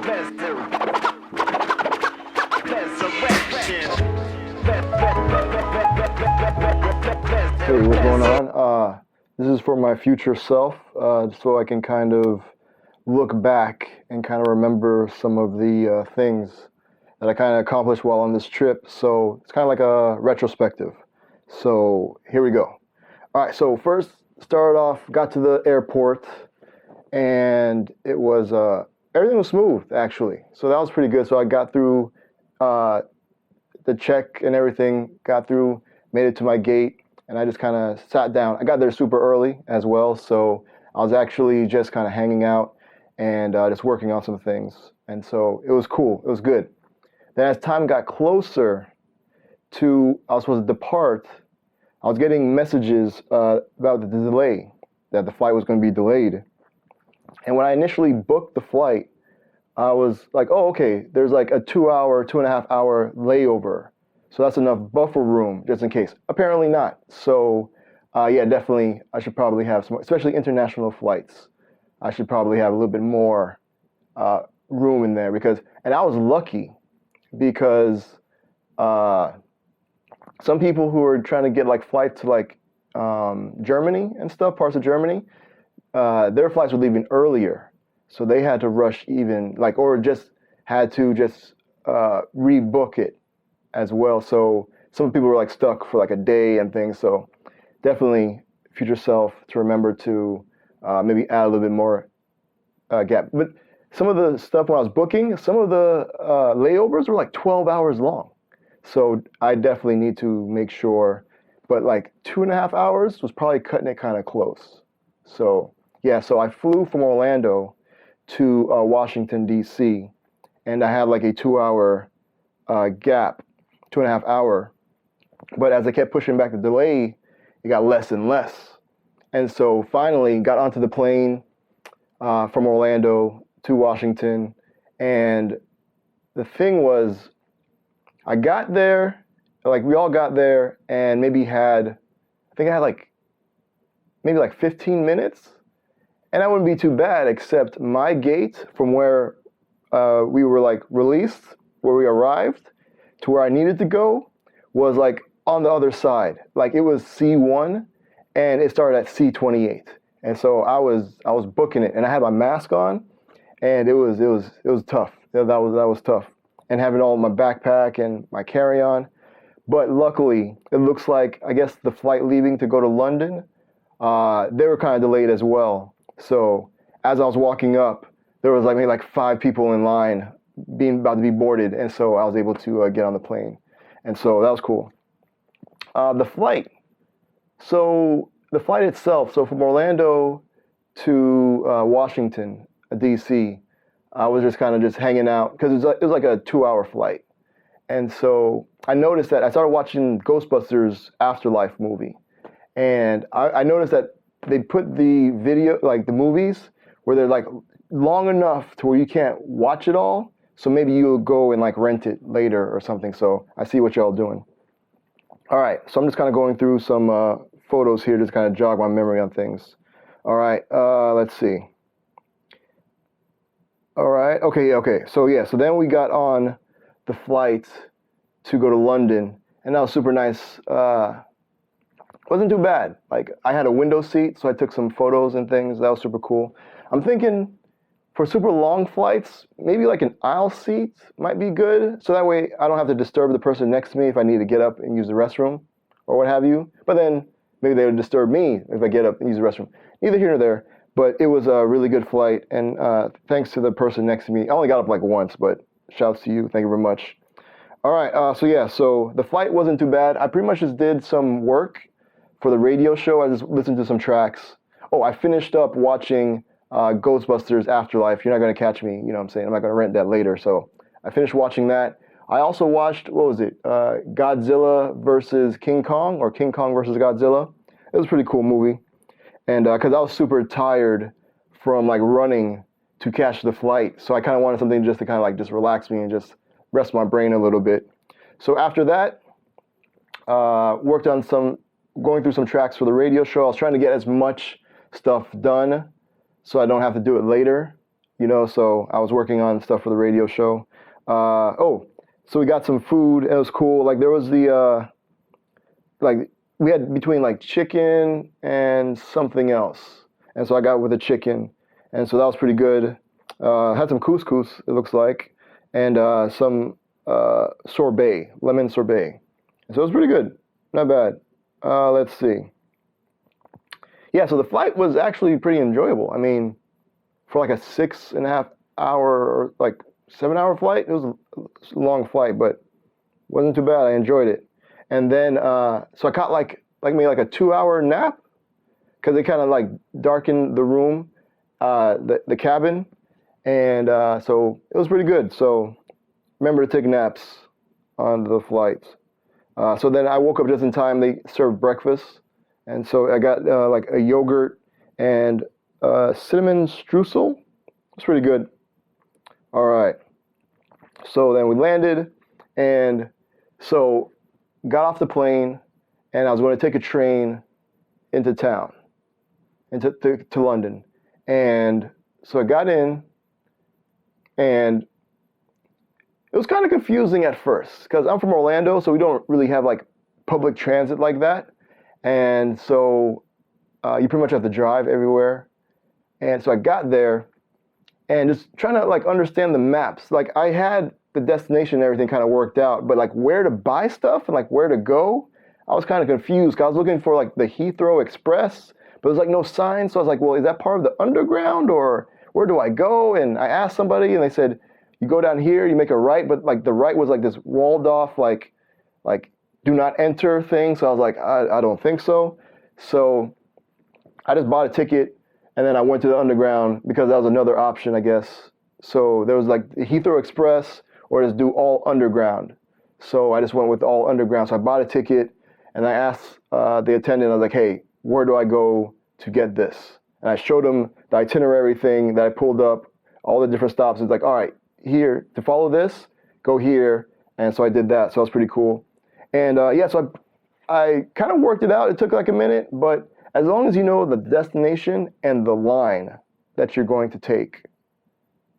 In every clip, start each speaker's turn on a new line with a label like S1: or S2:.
S1: Hey, what's going on? This is for my future self, so I can kind of look back and kind of remember some of the things that I kind of accomplished while on this trip. So it's kind of like a retrospective. So here we go. All right, so first started off, got to the airport, and it was everything was smooth actually. So that was pretty good. So I got through the check and everything, got through, made it to my gate, and I just kind of sat down. I got there super early as well, so I was actually just kind of hanging out and just working on some things. And so it was cool. It was good. Then as time got closer to I was supposed to depart, I was getting messages about the delay, that the flight was going to be delayed. And when I initially booked the flight, I was like, oh, okay, there's like a 2-hour, 2.5-hour layover. So that's enough buffer room just in case. Apparently not. So yeah, definitely I should probably have some, especially international flights. I should probably have a little bit more room in there and I was lucky because some people who are trying to get like flights to like Germany and stuff, parts of Germany, their flights were leaving earlier. So they had to rush even like, or just had to just rebook it as well. So some people were like stuck for like a day and things. So definitely future self to remember to maybe add a little bit more gap. But some of the stuff when I was booking, some of the layovers were like 12 hours long. So I definitely need to make sure, but like 2.5 hours was probably cutting it kind of close. So yeah, so I flew from Orlando to Washington, D.C., and I had like a 2-hour gap, 2.5 hour. But as I kept pushing back the delay, it got less and less. And so finally got onto the plane from Orlando to Washington. And the thing was, I got there, like we all got there and maybe I think I had like maybe like 15 minutes. And that wouldn't be too bad, except my gate from where we were like released, where we arrived, to where I needed to go was like on the other side. Like it was C1 and it started at C28. And so I was booking it and I had my mask on and it was tough. That was tough. And having all my backpack and my carry-on. But luckily, it looks like, I guess the flight leaving to go to London, they were kind of delayed as well. So as I was walking up, there was like maybe like 5 people in line about to be boarded. And so I was able to get on the plane. And so that was cool. The flight. So the flight itself, so from Orlando to Washington, D.C., I was just kind of just hanging out because it was like a 2-hour flight. And so I noticed that I started watching Ghostbusters Afterlife movie. And I noticed that they put the video, like the movies, where they're like long enough to where you can't watch it all. So maybe you'll go and like rent it later or something. So I see what y'all doing. All right, so I'm just kind of going through some photos here, just kind of jog my memory on things. All right, let's see. All right, okay. So so then we got on the flight to go to London, and that was super nice. Wasn't too bad. Like I had a window seat, so I took some photos and things. That was super cool. I'm thinking for super long flights, maybe like an aisle seat might be good. So that way I don't have to disturb the person next to me if I need to get up and use the restroom or what have you. But then maybe they would disturb me if I get up and use the restroom. Neither here nor there. But it was a really good flight. And thanks to the person next to me. I only got up like once, but shouts to you. Thank you very much. All right. So the flight wasn't too bad. I pretty much just did some work for the radio show. I just listened to some tracks. Oh, I finished up watching Ghostbusters Afterlife. You're not going to catch me, you know what I'm saying? I'm not going to rent that later. So I finished watching that. I also watched, what was it? Godzilla versus King Kong, or King Kong versus Godzilla. It was a pretty cool movie. And because I was super tired from like running to catch the flight. So I kind of wanted something just to kind of like just relax me and just rest my brain a little bit. So after that, worked on going through some tracks for the radio show. I was trying to get as much stuff done so I don't have to do it later. So I was working on stuff for the radio show. So we got some food. It was cool. Like there was like we had between like chicken and something else, and so I got with the chicken, and so that was pretty good. Had some couscous, it looks like, and some sorbet, lemon sorbet. So it was pretty good, not bad. Let's see. Yeah, so the flight was actually pretty enjoyable. I mean, for like a 6.5 hour or like 7 hour flight, it was a long flight, but wasn't too bad. I enjoyed it. And then, so I caught maybe like a 2 hour nap because they kind of like darkened the room, the cabin, and so it was pretty good. So remember to take naps on the flights. So then I woke up just in time. They served breakfast, and so I got like a yogurt and cinnamon streusel. It's pretty good. All right. So then we landed, and so got off the plane, and I was going to take a train into town, to London. And so I got in, and it was kind of confusing at first because I'm from Orlando, so we don't really have like public transit like that. And so you pretty much have to drive everywhere. And so I got there and just trying to like understand the maps. Like I had the destination and everything kind of worked out, but like where to buy stuff and like where to go, I was kind of confused because I was looking for like the Heathrow Express, but there's like no sign. So I was like, well, is that part of the underground or where do I go? And I asked somebody and they said, you go down here, you make a right, but like the right was like this walled off, like do not enter thing. So I was like, I don't think so. So I just bought a ticket and then I went to the underground because that was another option, I guess. So there was like the Heathrow Express or just do all underground. So I just went with all underground. So I bought a ticket and I asked the attendant, I was like, hey, where do I go to get this? And I showed him the itinerary thing that I pulled up, all the different stops. It's like, all right, here, to follow this, go here. And so I did that. So that was pretty cool. And so I kind of worked it out. It took like a minute, but as long as you know the destination and the line that you're going to take,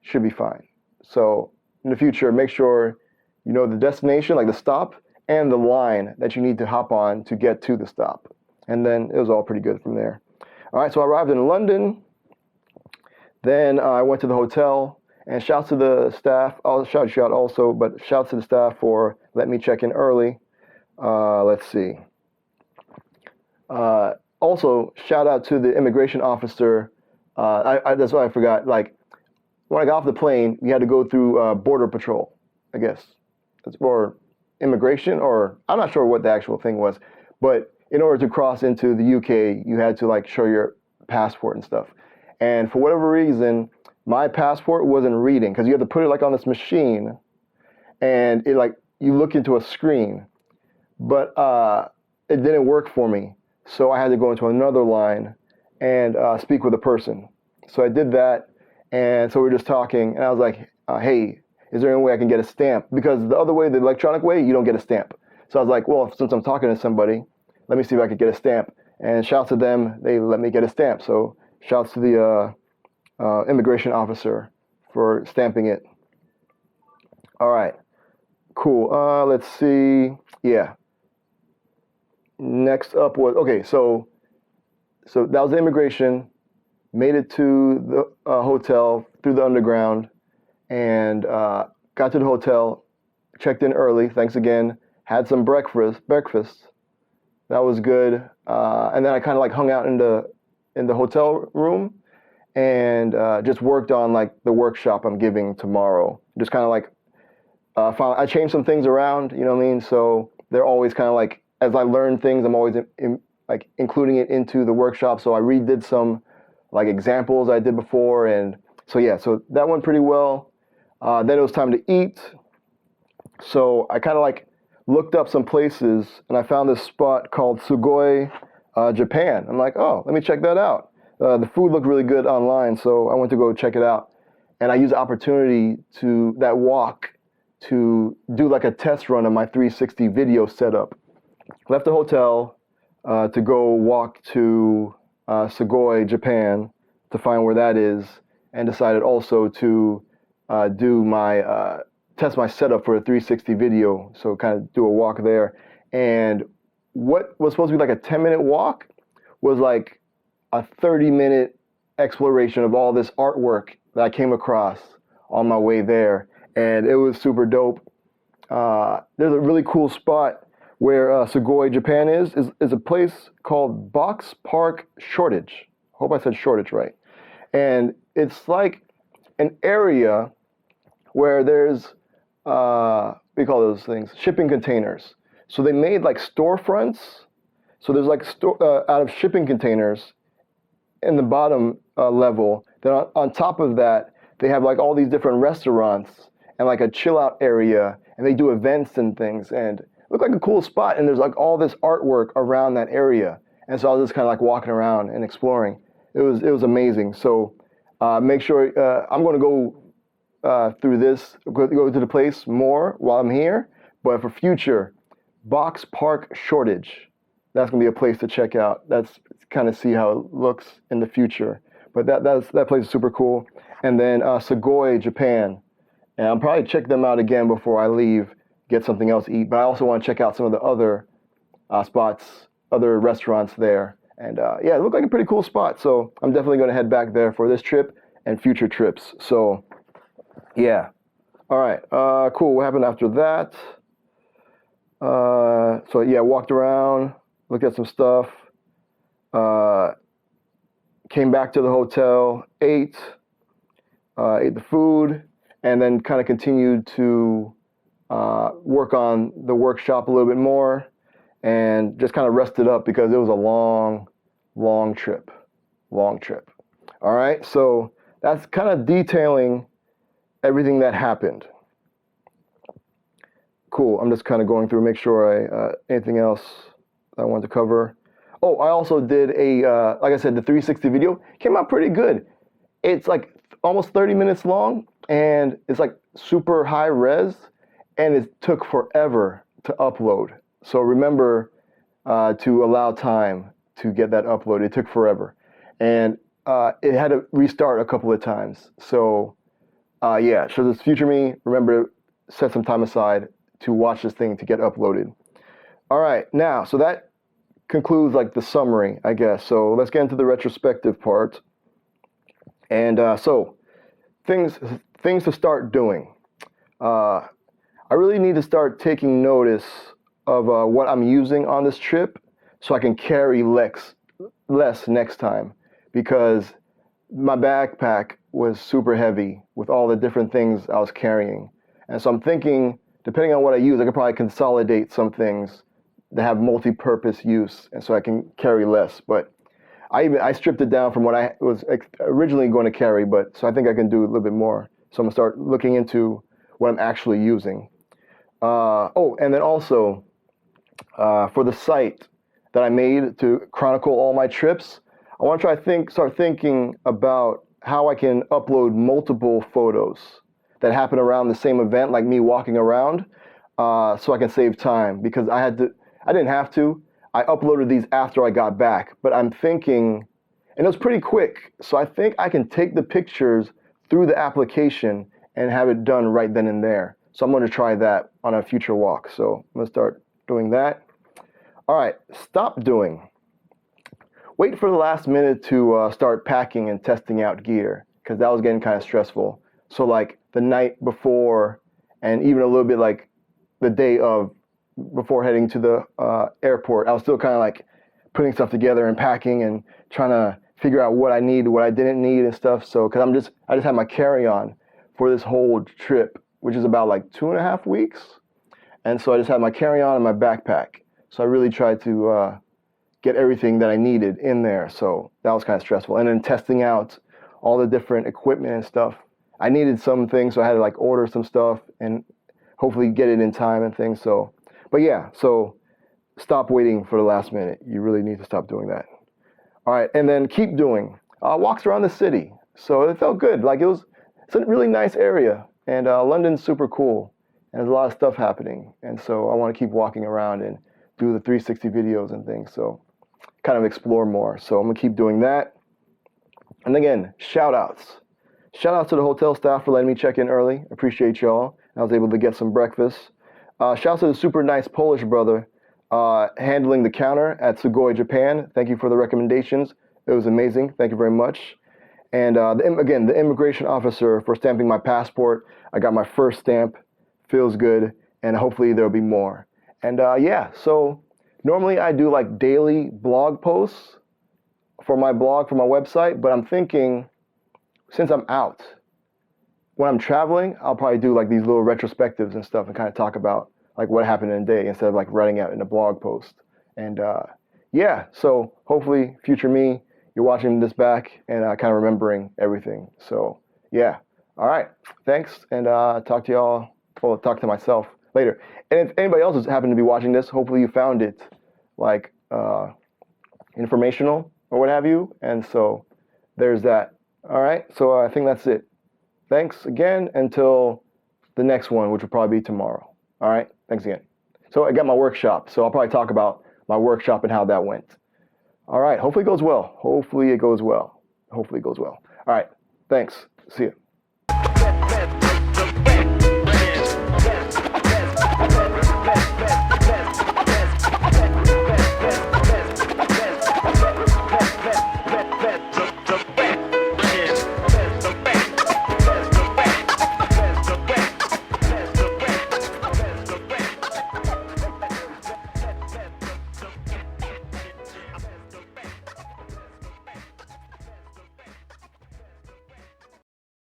S1: should be fine. So in the future, make sure you know the destination, like the stop, and the line that you need to hop on to get to the stop. And then it was all pretty good from there. All right, so I arrived in London. Then I went to the hotel, and shouts to the staff. I'll shout you out also, but shouts to the staff for letting me check in early. Let's see. Also, shout out to the immigration officer. That's what I forgot. Like, when I got off the plane, we had to go through border patrol, I guess. Or immigration, or I'm not sure what the actual thing was. But in order to cross into the UK, you had to like show your passport and stuff. And for whatever reason, my passport wasn't reading because you have to put it like on this machine, and it like you look into a screen, but it didn't work for me. So I had to go into another line and speak with a person. So I did that, and so we were just talking, and I was like, hey, is there any way I can get a stamp? Because the other way, the electronic way, you don't get a stamp. So I was like, well, since I'm talking to somebody, let me see if I could get a stamp. And shouts to them, they let me get a stamp. So shouts to the immigration officer for stamping it. All right, cool. Let's see. Yeah. Next up was, okay, so that was the immigration, made it to the hotel through the underground, and got to the hotel, checked in early, thanks again, had some breakfast. That was good. And then I kind of like hung out in the hotel room and just worked on like the workshop I'm giving tomorrow. Just kind of like, I changed some things around, you know what I mean? So they're always kind of like, as I learn things, I'm always like including it into the workshop. So I redid some like examples I did before. And so, yeah, so that went pretty well. Then it was time to eat. So I kind of like looked up some places and I found this spot called Sugoi, Japan. I'm like, oh, let me check that out. The food looked really good online, so I went to go check it out. And I used the opportunity that walk to do like a test run of my 360 video setup. Left the hotel to go walk to Sugoi, Japan, to find where that is. and decided also to do my test my setup for a 360 video. So kind of do a walk there. And what was supposed to be like a 10-minute walk was like a 30-minute exploration of all this artwork that I came across on my way there. And it was super dope. There's a really cool spot where Sugoi, Japan is a place called Box Park Shortage. Hope I said shortage right. And it's like an area where there's we call those things shipping containers. So they made like storefronts. So there's like out of shipping containers in the bottom level. Then on top of that, they have like all these different restaurants and like a chill out area, and they do events and things, and it looked like a cool spot. And there's like all this artwork around that area, and so I was just kind of like walking around and exploring. It was amazing. So make sure I'm going to go through this, go to the place more while I'm here. But for future, Box Park Shortage, that's going to be a place to check out. That's kind of see how it looks in the future. But that place is super cool. And then Sugoi, Japan. And I'll probably check them out again before I leave, get something else to eat. But I also want to check out some of the other spots, other restaurants there. And yeah, it looked like a pretty cool spot. So I'm definitely going to head back there for this trip and future trips. So yeah. All right. Cool. What happened after that? So yeah, walked around, looked at some stuff, came back to the hotel, ate the food, and then kind of continued to work on the workshop a little bit more, and just kind of rested up because it was a long trip. All right, so that's kind of detailing everything that happened. Cool. I'm just kind of going through, make sure anything else I wanted to cover. Oh, I also did like I said, the 360 video came out pretty good. It's like almost 30 minutes long, and it's like super high res, and it took forever to upload. So remember to allow time to get that upload. It took forever, and it had to restart a couple of times. So yeah, so this future me, remember to set some time aside to watch this thing to get uploaded. All right, now, so that concludes like the summary, I guess. So let's get into the retrospective part. And so things to start doing. I really need to start taking notice of what I'm using on this trip so I can carry less next time, because my backpack was super heavy with all the different things I was carrying. And so I'm thinking, depending on what I use, I could probably consolidate some things that have multi-purpose use, and so I can carry less. But I stripped it down from what I was originally going to carry, but so I think I can do a little bit more. So I'm gonna start looking into what I'm actually using. Oh, and then also for the site that I made to chronicle all my trips, I want to start thinking about how I can upload multiple photos that happen around the same event, like me walking around, so I can save time, because I didn't have to. I uploaded these after I got back, but I'm thinking, and it was pretty quick, so I think I can take the pictures through the application and have it done right then and there. So I'm going to try that on a future walk. So I'm going to start doing that. All right, stop doing. Wait for the last minute to start packing and testing out gear, because that was getting kind of stressful. So like the night before, and even a little bit like the day of, before heading to the airport, I was still kind of like putting stuff together and packing and trying to figure out what I needed, what I didn't need and stuff. So, because I just had my carry-on for this whole trip, which is about like 2.5 weeks. And so I just had my carry-on and my backpack. So I really tried to get everything that I needed in there. So that was kind of stressful. And then testing out all the different equipment and stuff. I needed some things, so I had to like order some stuff and hopefully get it in time and things. So, but yeah, so stop waiting for the last minute. You really need to stop doing that. All right, and then keep doing walks around the city. So it felt good. Like it's a really nice area, and London's super cool, and there's a lot of stuff happening. And so I want to keep walking around and do the 360 videos and things. So kind of explore more. So I'm gonna keep doing that. And again, shout outs. Shout out to the hotel staff for letting me check in early. Appreciate y'all. I was able to get some breakfast. Shout out to the super nice Polish brother handling the counter at Sugoi, Japan. Thank you for the recommendations. It was amazing. Thank you very much. And again, the immigration officer for stamping my passport. I got my first stamp. Feels good. And hopefully there'll be more. And yeah, so normally I do like daily blog posts for my blog, for my website. But I'm thinking, since I'm out, when I'm traveling, I'll probably do like these little retrospectives and stuff and kind of talk about like what happened in a day instead of like writing out in a blog post. And yeah, so hopefully future me, you're watching this back and kind of remembering everything. So yeah, all right, thanks, and talk to y'all, well, talk to myself later. And if anybody else has happened to be watching this, hopefully you found it like informational or what have you. And so there's that. All right, so I think that's it. Thanks again until the next one, which will probably be tomorrow. All right, thanks again. So I got my workshop, so I'll probably talk about my workshop and how that went. All right, hopefully it goes well. Hopefully it goes well. Hopefully it goes well. All right, thanks. See you.